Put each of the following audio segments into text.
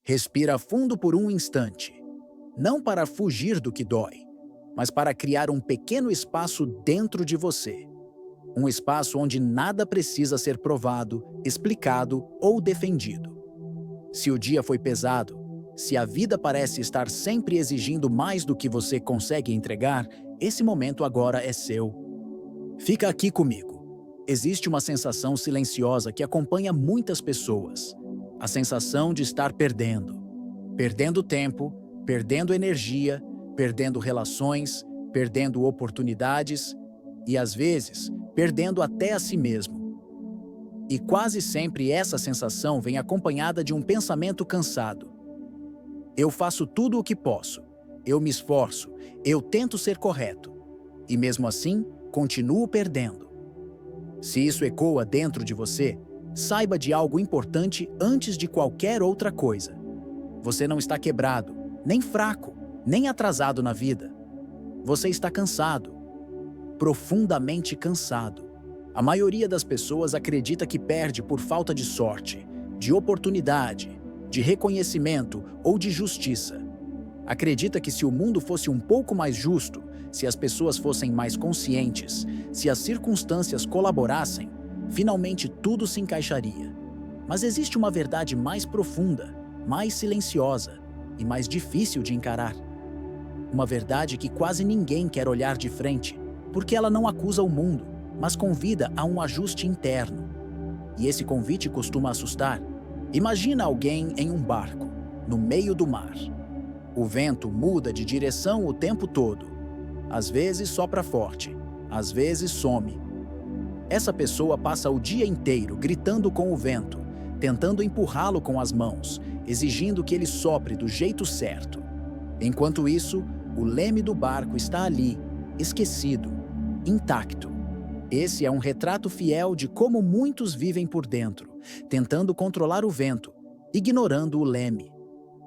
Respira fundo por um instante, não para fugir do que dói, mas para criar um pequeno espaço dentro de você. Um espaço onde nada precisa ser provado, explicado ou defendido. Se o dia foi pesado, se a vida parece estar sempre exigindo mais do que você consegue entregar, esse momento agora é seu. Fica aqui comigo. Existe uma sensação silenciosa que acompanha muitas pessoas. A sensação de estar perdendo. Perdendo tempo, perdendo energia, perdendo relações, perdendo oportunidades e, às vezes, perdendo até a si mesmo. E quase sempre essa sensação vem acompanhada de um pensamento cansado. Eu faço tudo o que posso, eu me esforço, eu tento ser correto. E mesmo assim, continuo perdendo. Se isso ecoa dentro de você, saiba de algo importante antes de qualquer outra coisa. Você não está quebrado, nem fraco, nem atrasado na vida. Você está cansado, profundamente cansado. A maioria das pessoas acredita que perde por falta de sorte, de oportunidade, de reconhecimento ou de justiça. Acredita que se o mundo fosse um pouco mais justo, se as pessoas fossem mais conscientes, se as circunstâncias colaborassem, finalmente tudo se encaixaria. Mas existe uma verdade mais profunda, mais silenciosa e mais difícil de encarar. Uma verdade que quase ninguém quer olhar de frente, porque ela não acusa o mundo, mas convida a um ajuste interno. E esse convite costuma assustar. Imagina alguém em um barco, no meio do mar. O vento muda de direção o tempo todo. Às vezes sopra forte, às vezes some. Essa pessoa passa o dia inteiro gritando com o vento, tentando empurrá-lo com as mãos, exigindo que ele sopre do jeito certo. Enquanto isso, o leme do barco está ali, esquecido, intacto. Esse é um retrato fiel de como muitos vivem por dentro, tentando controlar o vento, ignorando o leme.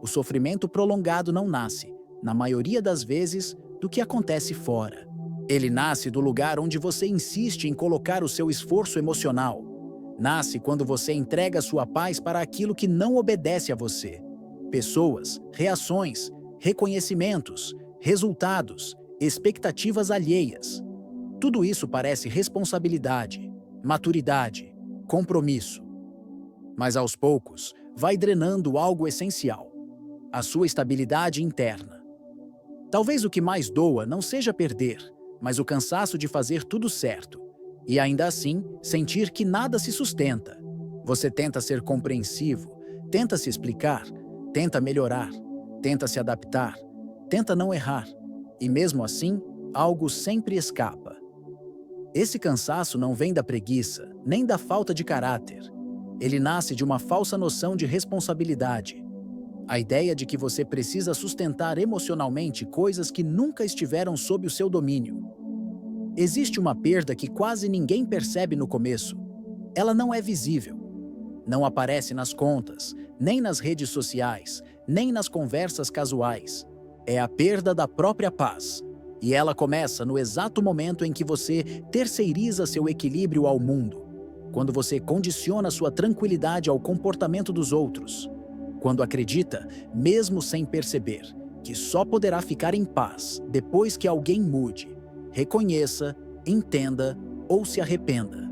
O sofrimento prolongado não nasce, na maioria das vezes, do que acontece fora. Ele nasce do lugar onde você insiste em colocar o seu esforço emocional. Nasce quando você entrega sua paz para aquilo que não obedece a você. Pessoas, reações, reconhecimentos, resultados, expectativas alheias. Tudo isso parece responsabilidade, maturidade, compromisso. Mas aos poucos, vai drenando algo essencial: a sua estabilidade interna. Talvez o que mais doa não seja perder, mas o cansaço de fazer tudo certo, e ainda assim sentir que nada se sustenta. Você tenta ser compreensivo, tenta se explicar, tenta melhorar, tenta se adaptar, tenta não errar, e mesmo assim, algo sempre escapa. Esse cansaço não vem da preguiça, nem da falta de caráter. Ele nasce de uma falsa noção de responsabilidade. A ideia de que você precisa sustentar emocionalmente coisas que nunca estiveram sob o seu domínio. Existe uma perda que quase ninguém percebe no começo. Ela não é visível. Não aparece nas contas, nem nas redes sociais, nem nas conversas casuais. É a perda da própria paz. E ela começa no exato momento em que você terceiriza seu equilíbrio ao mundo. Quando você condiciona sua tranquilidade ao comportamento dos outros. Quando acredita, mesmo sem perceber, que só poderá ficar em paz depois que alguém mude, reconheça, entenda ou se arrependa.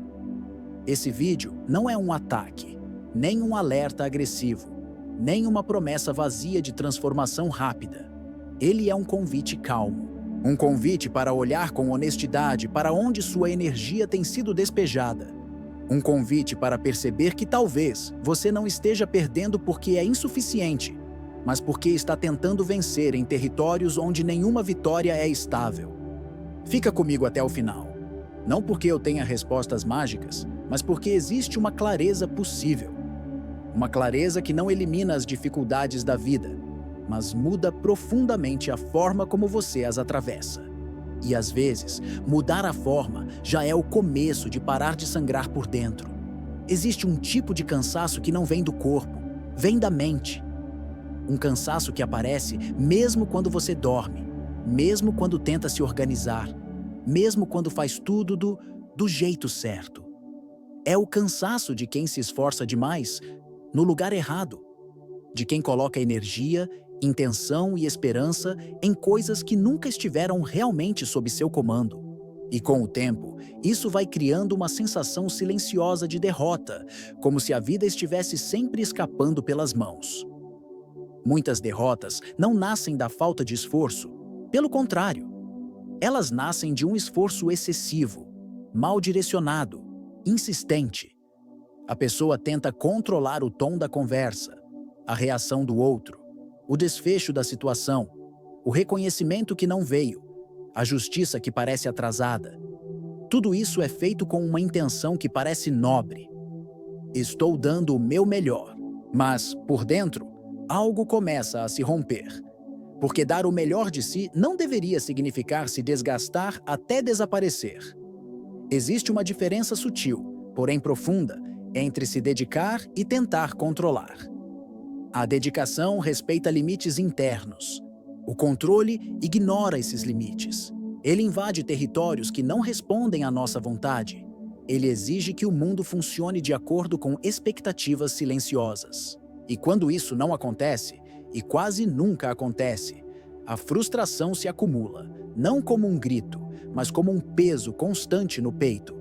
Esse vídeo não é um ataque, nem um alerta agressivo, nem uma promessa vazia de transformação rápida. Ele é um convite calmo. Um convite para olhar com honestidade para onde sua energia tem sido despejada. Um convite para perceber que talvez você não esteja perdendo porque é insuficiente, mas porque está tentando vencer em territórios onde nenhuma vitória é estável. Fica comigo até o final. Não porque eu tenha respostas mágicas, mas porque existe uma clareza possível. Uma clareza que não elimina as dificuldades da vida, mas muda profundamente a forma como você as atravessa. E às vezes, mudar a forma já é o começo de parar de sangrar por dentro. Existe um tipo de cansaço que não vem do corpo, vem da mente. Um cansaço que aparece mesmo quando você dorme, mesmo quando tenta se organizar, mesmo quando faz tudo do jeito certo. É o cansaço de quem se esforça demais no lugar errado, de quem coloca energia, intenção e esperança em coisas que nunca estiveram realmente sob seu comando. E com o tempo, isso vai criando uma sensação silenciosa de derrota, como se a vida estivesse sempre escapando pelas mãos. Muitas derrotas não nascem da falta de esforço, pelo contrário, elas nascem de um esforço excessivo, mal direcionado, insistente. A pessoa tenta controlar o tom da conversa, a reação do outro, o desfecho da situação, o reconhecimento que não veio, a justiça que parece atrasada. Tudo isso é feito com uma intenção que parece nobre. Estou dando o meu melhor, mas, por dentro, algo começa a se romper. Porque dar o melhor de si não deveria significar se desgastar até desaparecer. Existe uma diferença sutil, porém profunda, entre se dedicar e tentar controlar. A dedicação respeita limites internos. O controle ignora esses limites. Ele invade territórios que não respondem à nossa vontade. Ele exige que o mundo funcione de acordo com expectativas silenciosas. E quando isso não acontece, e quase nunca acontece, a frustração se acumula, não como um grito, mas como um peso constante no peito.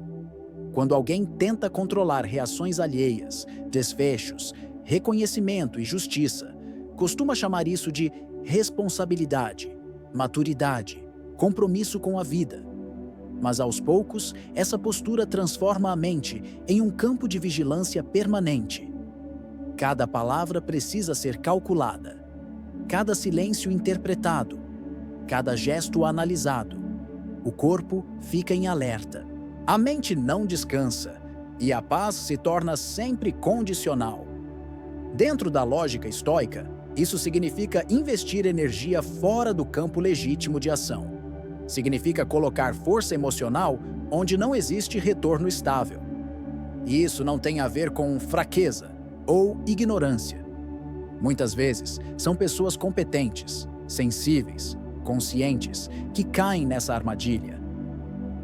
Quando alguém tenta controlar reações alheias, desfechos, reconhecimento e justiça, costuma chamar isso de responsabilidade, maturidade, compromisso com a vida. Mas aos poucos, essa postura transforma a mente em um campo de vigilância permanente. Cada palavra precisa ser calculada, cada silêncio interpretado, cada gesto analisado. O corpo fica em alerta. A mente não descansa e a paz se torna sempre condicional. Dentro da lógica estoica, isso significa investir energia fora do campo legítimo de ação. Significa colocar força emocional onde não existe retorno estável. E isso não tem a ver com fraqueza ou ignorância. Muitas vezes, são pessoas competentes, sensíveis, conscientes, que caem nessa armadilha.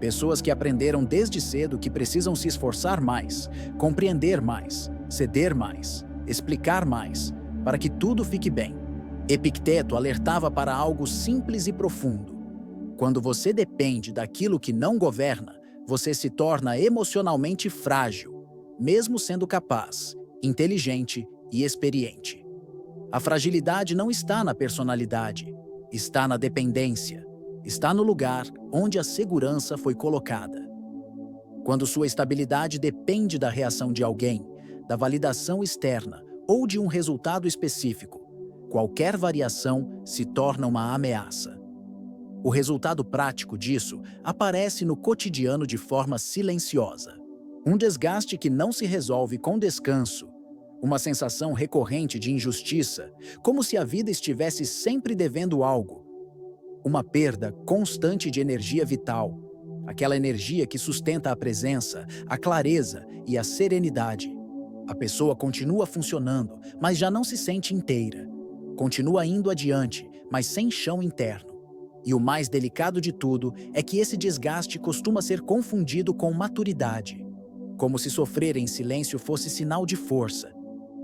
Pessoas que aprenderam desde cedo que precisam se esforçar mais, compreender mais, ceder mais, explicar mais, para que tudo fique bem. Epicteto alertava para algo simples e profundo. Quando você depende daquilo que não governa, você se torna emocionalmente frágil, mesmo sendo capaz, inteligente e experiente. A fragilidade não está na personalidade, está na dependência, está no lugar onde a segurança foi colocada. Quando sua estabilidade depende da reação de alguém, da validação externa ou de um resultado específico, qualquer variação se torna uma ameaça. O resultado prático disso aparece no cotidiano de forma silenciosa. Um desgaste que não se resolve com descanso, uma sensação recorrente de injustiça, como se a vida estivesse sempre devendo algo. Uma perda constante de energia vital, aquela energia que sustenta a presença, a clareza e a serenidade. A pessoa continua funcionando, mas já não se sente inteira. Continua indo adiante, mas sem chão interno. E o mais delicado de tudo é que esse desgaste costuma ser confundido com maturidade. Como se sofrer em silêncio fosse sinal de força.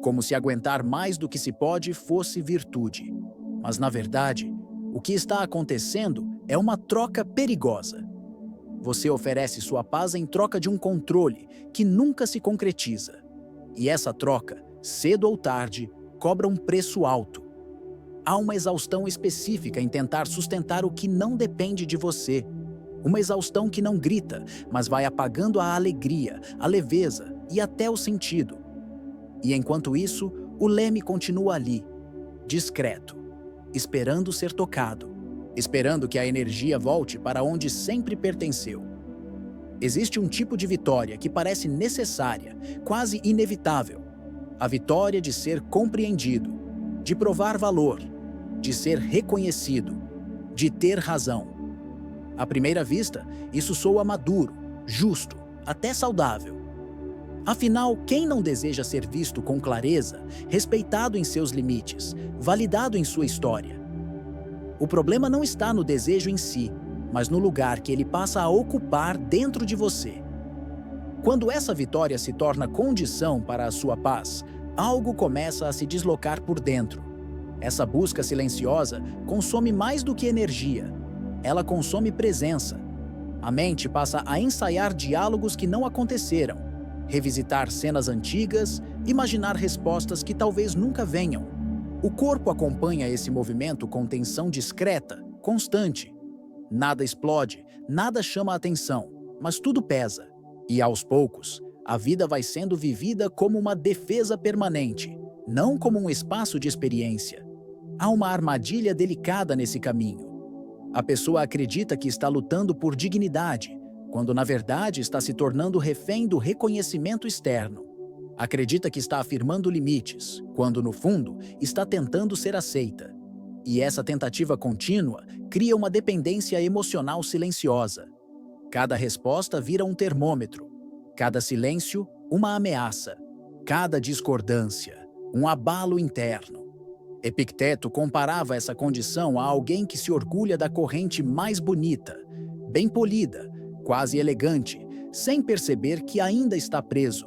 Como se aguentar mais do que se pode fosse virtude. Mas, na verdade, o que está acontecendo é uma troca perigosa. Você oferece sua paz em troca de um controle que nunca se concretiza. E essa troca, cedo ou tarde, cobra um preço alto. Há uma exaustão específica em tentar sustentar o que não depende de você. Uma exaustão que não grita, mas vai apagando a alegria, a leveza e até o sentido. E enquanto isso, o leme continua ali, discreto, esperando ser tocado, esperando que a energia volte para onde sempre pertenceu. Existe um tipo de vitória que parece necessária, quase inevitável. A vitória de ser compreendido, de provar valor, de ser reconhecido, de ter razão. À primeira vista, isso soa maduro, justo, até saudável. Afinal, quem não deseja ser visto com clareza, respeitado em seus limites, validado em sua história? O problema não está no desejo em si, mas no lugar que ele passa a ocupar dentro de você. Quando essa vitória se torna condição para a sua paz, algo começa a se deslocar por dentro. Essa busca silenciosa consome mais do que energia. Ela consome presença. A mente passa a ensaiar diálogos que não aconteceram, revisitar cenas antigas, imaginar respostas que talvez nunca venham. O corpo acompanha esse movimento com tensão discreta, constante. Nada explode, nada chama a atenção, mas tudo pesa. E aos poucos, a vida vai sendo vivida como uma defesa permanente, não como um espaço de experiência. Há uma armadilha delicada nesse caminho. A pessoa acredita que está lutando por dignidade, quando na verdade está se tornando refém do reconhecimento externo. Acredita que está afirmando limites, quando no fundo está tentando ser aceita. E essa tentativa contínua cria uma dependência emocional silenciosa. Cada resposta vira um termômetro, cada silêncio, uma ameaça, cada discordância, um abalo interno. Epicteto comparava essa condição a alguém que se orgulha da corrente mais bonita, bem polida, quase elegante, sem perceber que ainda está preso.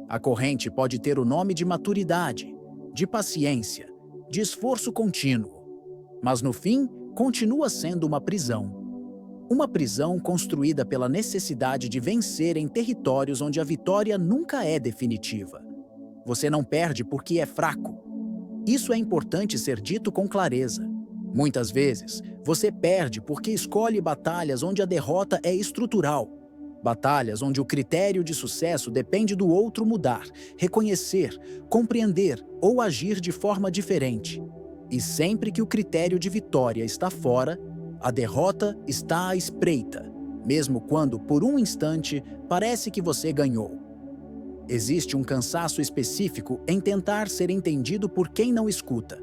A corrente pode ter o nome de maturidade, de paciência, de esforço contínuo, mas no fim continua sendo uma prisão. Uma prisão construída pela necessidade de vencer em territórios onde a vitória nunca é definitiva. Você não perde porque é fraco. Isso é importante ser dito com clareza. Muitas vezes, você perde porque escolhe batalhas onde a derrota é estrutural. Batalhas onde o critério de sucesso depende do outro mudar, reconhecer, compreender ou agir de forma diferente. E sempre que o critério de vitória está fora, a derrota está à espreita, mesmo quando, por um instante, parece que você ganhou. Existe um cansaço específico em tentar ser entendido por quem não escuta,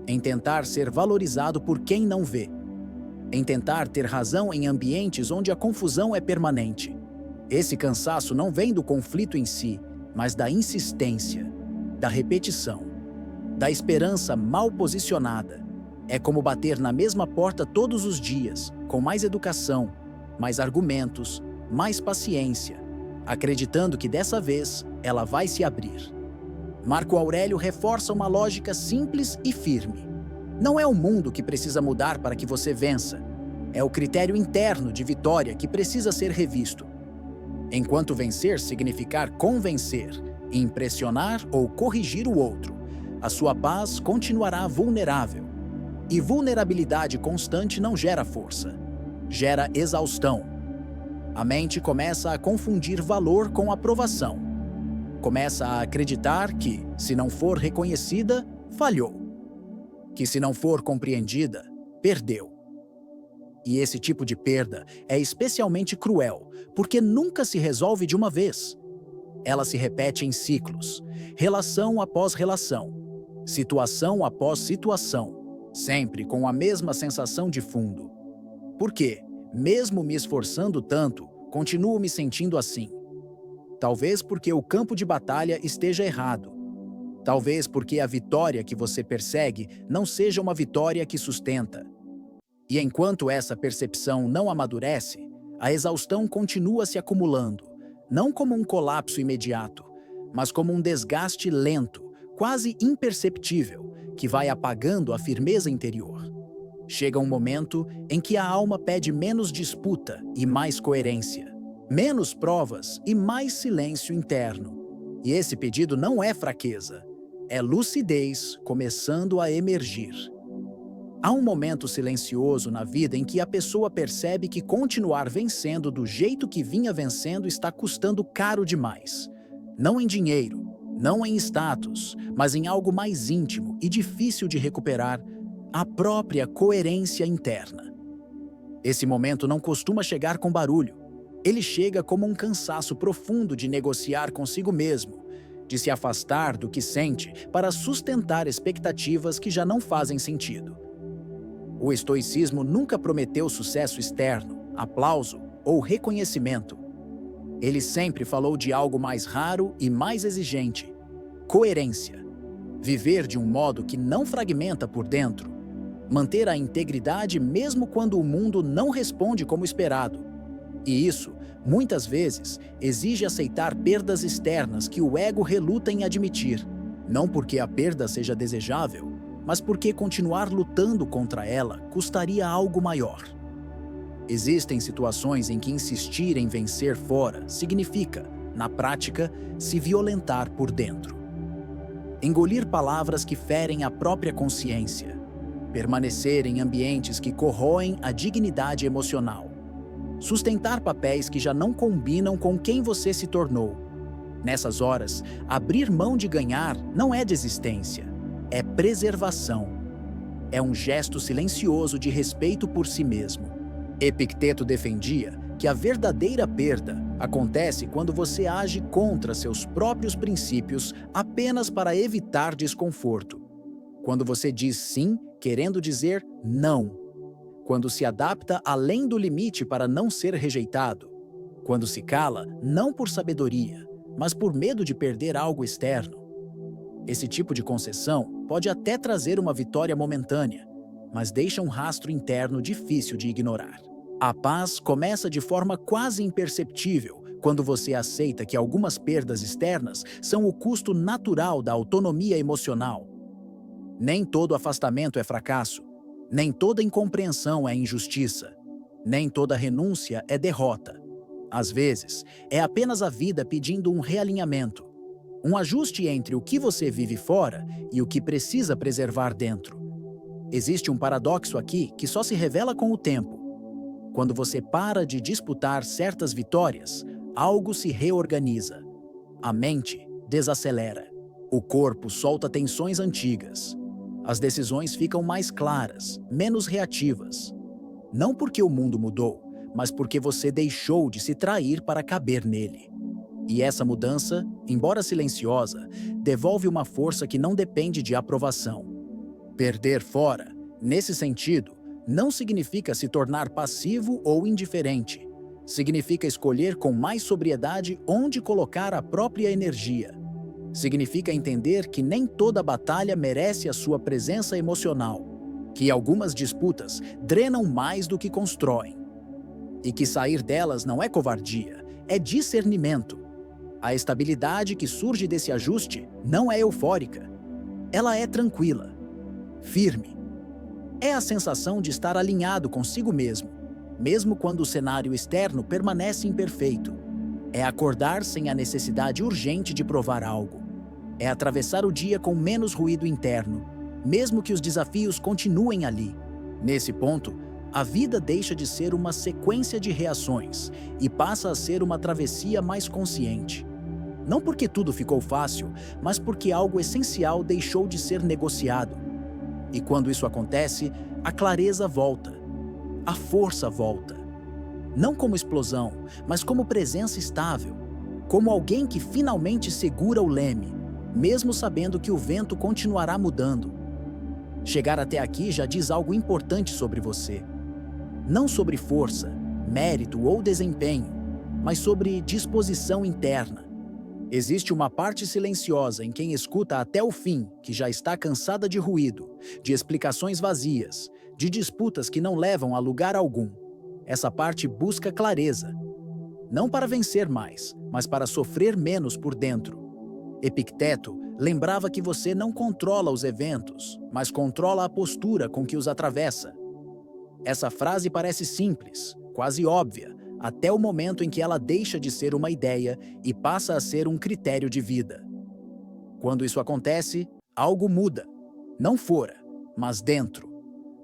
em tentar ser valorizado por quem não vê, em tentar ter razão em ambientes onde a confusão é permanente. Esse cansaço não vem do conflito em si, mas da insistência, da repetição, da esperança mal posicionada. É como bater na mesma porta todos os dias, com mais educação, mais argumentos, mais paciência, acreditando que dessa vez ela vai se abrir. Marco Aurélio reforça uma lógica simples e firme. Não é o mundo que precisa mudar para que você vença. É o critério interno de vitória que precisa ser revisto. Enquanto vencer significar convencer, impressionar ou corrigir o outro, a sua paz continuará vulnerável. E vulnerabilidade constante não gera força, gera exaustão. A mente começa a confundir valor com aprovação. Começa a acreditar que, se não for reconhecida, falhou. Que se não for compreendida, perdeu. E esse tipo de perda é especialmente cruel, porque nunca se resolve de uma vez. Ela se repete em ciclos, relação após relação, situação após situação, sempre com a mesma sensação de fundo. Por quê? Mesmo me esforçando tanto, continuo me sentindo assim. Talvez porque o campo de batalha esteja errado. Talvez porque a vitória que você persegue não seja uma vitória que sustenta. E enquanto essa percepção não amadurece, a exaustão continua se acumulando, não como um colapso imediato, mas como um desgaste lento, quase imperceptível, que vai apagando a firmeza interior. Chega um momento em que a alma pede menos disputa e mais coerência, menos provas e mais silêncio interno. E esse pedido não é fraqueza, é lucidez começando a emergir. Há um momento silencioso na vida em que a pessoa percebe que continuar vencendo do jeito que vinha vencendo está custando caro demais. Não em dinheiro, não em status, mas em algo mais íntimo e difícil de recuperar, a própria coerência interna. Esse momento não costuma chegar com barulho. Ele chega como um cansaço profundo de negociar consigo mesmo, de se afastar do que sente para sustentar expectativas que já não fazem sentido. O estoicismo nunca prometeu sucesso externo, aplauso ou reconhecimento. Ele sempre falou de algo mais raro e mais exigente: coerência. Viver de um modo que não fragmenta por dentro. Manter a integridade mesmo quando o mundo não responde como esperado. E isso, muitas vezes, exige aceitar perdas externas que o ego reluta em admitir, Não porque a perda seja desejável, mas porque continuar lutando contra ela custaria algo maior. Existem situações em que insistir em vencer fora significa, na prática, se violentar por dentro. Engolir palavras que ferem a própria consciência. Permanecer em ambientes que corroem a dignidade emocional. Sustentar papéis que já não combinam com quem você se tornou. Nessas horas, abrir mão de ganhar não é desistência, é preservação. É um gesto silencioso de respeito por si mesmo. Epicteto defendia que a verdadeira perda acontece quando você age contra seus próprios princípios apenas para evitar desconforto. Quando você diz sim, querendo dizer não. Quando se adapta além do limite para não ser rejeitado. Quando se cala, não por sabedoria, mas por medo de perder algo externo. Esse tipo de concessão pode até trazer uma vitória momentânea, mas deixa um rastro interno difícil de ignorar. A paz começa de forma quase imperceptível quando você aceita que algumas perdas externas são o custo natural da autonomia emocional. Nem todo afastamento é fracasso, nem toda incompreensão é injustiça, nem toda renúncia é derrota. Às vezes, é apenas a vida pedindo um realinhamento, um ajuste entre o que você vive fora e o que precisa preservar dentro. Existe um paradoxo aqui que só se revela com o tempo. Quando você para de disputar certas vitórias, algo se reorganiza. A mente desacelera. O corpo solta tensões antigas. As decisões ficam mais claras, menos reativas. Não porque o mundo mudou, mas porque você deixou de se trair para caber nele. E essa mudança, embora silenciosa, devolve uma força que não depende de aprovação. Perder fora, nesse sentido, não significa se tornar passivo ou indiferente. Significa escolher com mais sobriedade onde colocar a própria energia. Significa entender que nem toda batalha merece a sua presença emocional, que algumas disputas drenam mais do que constroem. E que sair delas não é covardia, é discernimento. A estabilidade que surge desse ajuste não é eufórica. Ela é tranquila, firme. É a sensação de estar alinhado consigo mesmo, mesmo quando o cenário externo permanece imperfeito. É acordar sem a necessidade urgente de provar algo. É atravessar o dia com menos ruído interno, mesmo que os desafios continuem ali. Nesse ponto, a vida deixa de ser uma sequência de reações e passa a ser uma travessia mais consciente. Não porque tudo ficou fácil, mas porque algo essencial deixou de ser negociado. E quando isso acontece, a clareza volta, a força volta. Não como explosão, mas como presença estável, como alguém que finalmente segura o leme, mesmo sabendo que o vento continuará mudando. Chegar até aqui já diz algo importante sobre você. Não sobre força, mérito ou desempenho, mas sobre disposição interna. Existe uma parte silenciosa em quem escuta até o fim, que já está cansada de ruído, de explicações vazias, de disputas que não levam a lugar algum. Essa parte busca clareza, não para vencer mais, mas para sofrer menos por dentro. Epicteto lembrava que você não controla os eventos, mas controla a postura com que os atravessa. Essa frase parece simples, quase óbvia, até o momento em que ela deixa de ser uma ideia e passa a ser um critério de vida. Quando isso acontece, algo muda. Não fora, mas dentro.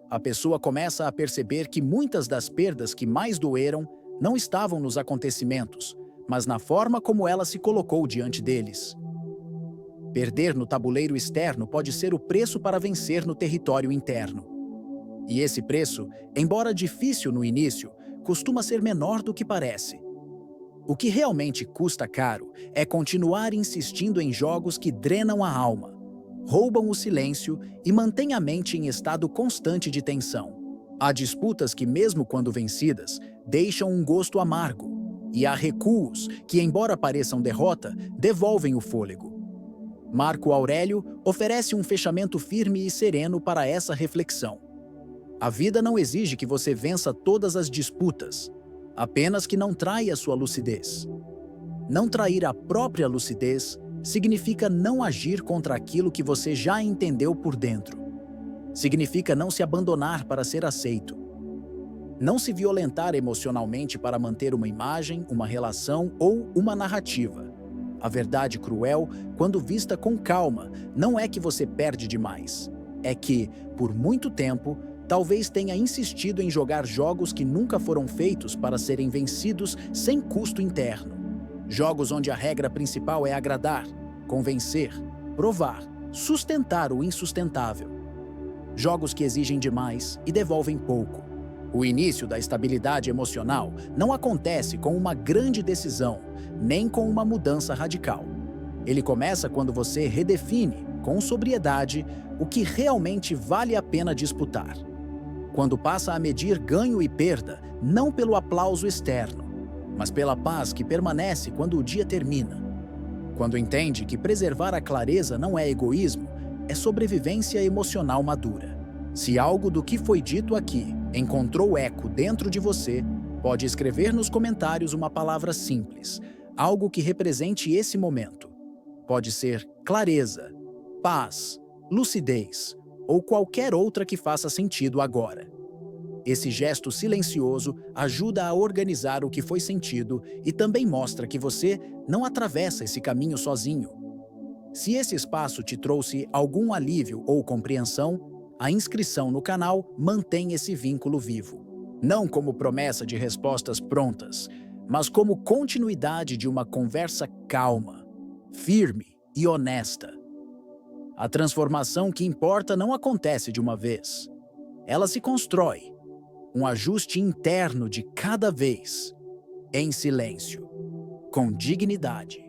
A pessoa começa a perceber que muitas das perdas que mais doeram não estavam nos acontecimentos, mas na forma como ela se colocou diante deles. Perder no tabuleiro externo pode ser o preço para vencer no território interno. E esse preço, embora difícil no início, costuma ser menor do que parece. O que realmente custa caro é continuar insistindo em jogos que drenam a alma, roubam o silêncio e mantêm a mente em estado constante de tensão. Há disputas que, mesmo quando vencidas, deixam um gosto amargo, e há recuos que, embora pareçam derrota, devolvem o fôlego. Marco Aurélio oferece um fechamento firme e sereno para essa reflexão. A vida não exige que você vença todas as disputas, apenas que não traia sua lucidez. Não trair a própria lucidez significa não agir contra aquilo que você já entendeu por dentro. Significa não se abandonar para ser aceito. Não se violentar emocionalmente para manter uma imagem, uma relação ou uma narrativa. A verdade cruel, quando vista com calma, não é que você perde demais. É que, por muito tempo, talvez tenha insistido em jogar jogos que nunca foram feitos para serem vencidos sem custo interno. Jogos onde a regra principal é agradar, convencer, provar, sustentar o insustentável. Jogos que exigem demais e devolvem pouco. O início da estabilidade emocional não acontece com uma grande decisão, nem com uma mudança radical. Ele começa quando você redefine, com sobriedade, o que realmente vale a pena disputar. Quando passa a medir ganho e perda, não pelo aplauso externo, mas pela paz que permanece quando o dia termina. Quando entende que preservar a clareza não é egoísmo, é sobrevivência emocional madura. Se algo do que foi dito aqui encontrou eco dentro de você, pode escrever nos comentários uma palavra simples, algo que represente esse momento. Pode ser clareza, paz, lucidez ou qualquer outra que faça sentido agora. Esse gesto silencioso ajuda a organizar o que foi sentido e também mostra que você não atravessa esse caminho sozinho. Se esse espaço te trouxe algum alívio ou compreensão, a inscrição no canal mantém esse vínculo vivo. Não como promessa de respostas prontas, mas como continuidade de uma conversa calma, firme e honesta. A transformação que importa não acontece de uma vez. Ela se constrói, um ajuste interno de cada vez, em silêncio, com dignidade.